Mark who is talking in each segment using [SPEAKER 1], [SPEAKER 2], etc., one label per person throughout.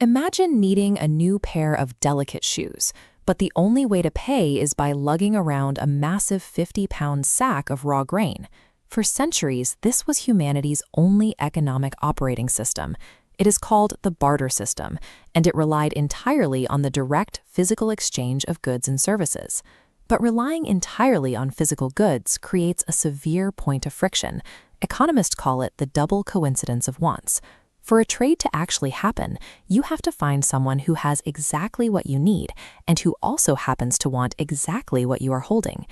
[SPEAKER 1] Imagine needing a new pair of delicate shoes, but the only way to pay is by lugging around a massive 50-pound sack of raw grain. For centuries, this was humanity's only economic operating system. It is called the barter system, and it relied entirely on the direct physical exchange of goods and services. But relying entirely on physical goods creates a severe point of friction. Economists call it the double coincidence of wants. For a trade to actually happen, you have to find someone who has exactly what you need and who also happens to want exactly what you are holding.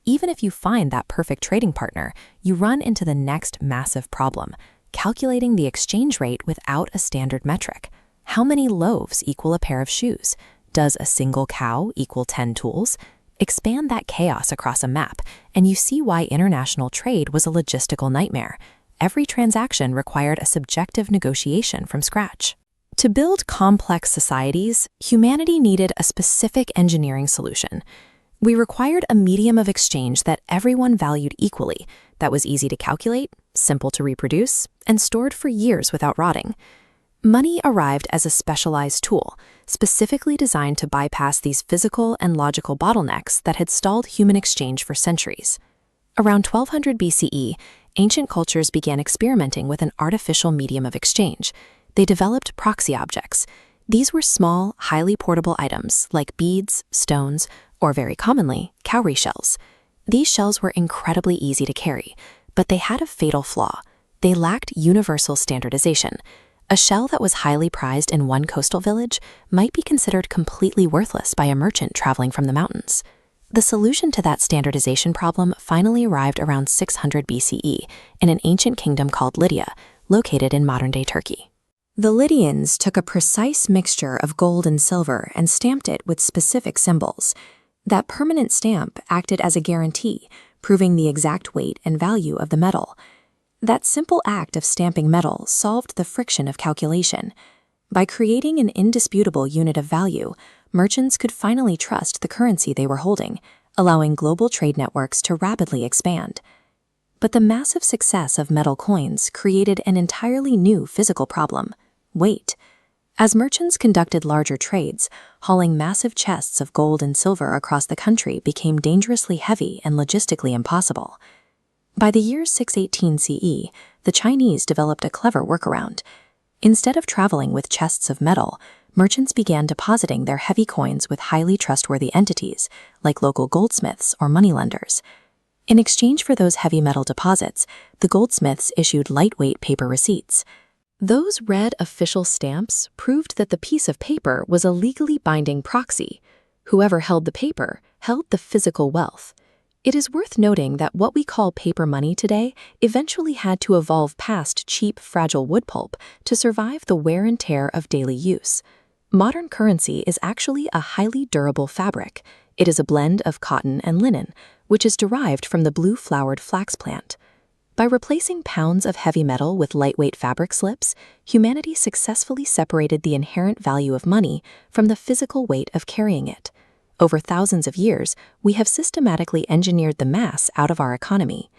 [SPEAKER 1] Even if you find that perfect trading partner, you run into the next massive problem: calculating the exchange rate without a standard metric. How many loaves equal a pair of shoes? Does a single cow equal 10 tools? Expand that chaos across a map, and you see why international trade was a logistical nightmare. Every transaction required a subjective negotiation from scratch. To build complex societies, humanity needed a specific engineering solution. We required a medium of exchange that everyone valued equally, that was easy to calculate, simple to reproduce, and stored for years without rotting. Money arrived as a specialized tool, specifically designed to bypass these physical and logical bottlenecks that had stalled human exchange for centuries. Around 1200 BCE, ancient cultures began experimenting with an artificial medium of exchange. They developed proxy objects. These were small, highly portable items like beads, stones, or very commonly, cowrie shells. These shells were incredibly easy to carry, but they had a fatal flaw. They lacked universal standardization. A shell that was highly prized in one coastal village might be considered completely worthless by a merchant traveling from the mountains. The solution to that standardization problem finally arrived around 600 BCE in an ancient kingdom called Lydia, located in modern-day Turkey. The Lydians took a precise mixture of gold and silver and stamped it with specific symbols. That permanent stamp acted as a guarantee, proving the exact weight and value of the metal. That simple act of stamping metal solved the friction of calculation. By creating an indisputable unit of value, merchants could finally trust the currency they were holding, allowing global trade networks to rapidly expand. But the massive success of metal coins created an entirely new physical problem: weight. As merchants conducted larger trades, hauling massive chests of gold and silver across the country became dangerously heavy and logistically impossible. By the year 618 CE, the Chinese developed a clever workaround. Instead of traveling with chests of metal, merchants began depositing their heavy coins with highly trustworthy entities, like local goldsmiths or moneylenders. In exchange for those heavy metal deposits, the goldsmiths issued lightweight paper receipts. Those red official stamps proved that the piece of paper was a legally binding proxy. Whoever held the paper held the physical wealth. It is worth noting that what we call paper money today eventually had to evolve past cheap, fragile wood pulp to survive the wear and tear of daily use. Modern currency is actually a highly durable fabric. It is a blend of cotton and linen, which is derived from the blue-flowered flax plant. By replacing pounds of heavy metal with lightweight fabric slips, humanity successfully separated the inherent value of money from the physical weight of carrying it. Over thousands of years, we have systematically engineered the mass out of our economy.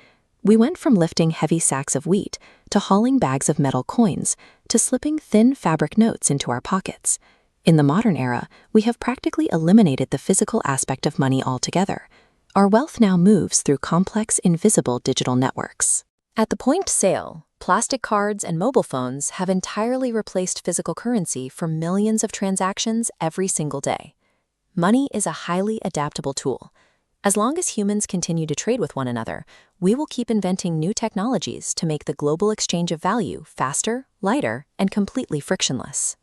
[SPEAKER 1] We went from lifting heavy sacks of wheat to hauling bags of metal coins to slipping thin fabric notes into our pockets. In the modern era, we have practically eliminated the physical aspect of money altogether. Our wealth now moves through complex, invisible digital networks. At the point of sale, plastic cards and mobile phones have entirely replaced physical currency for millions of transactions every single day. Money is a highly adaptable tool. As long as humans continue to trade with one another, we will keep inventing new technologies to make the global exchange of value faster, lighter, and completely frictionless.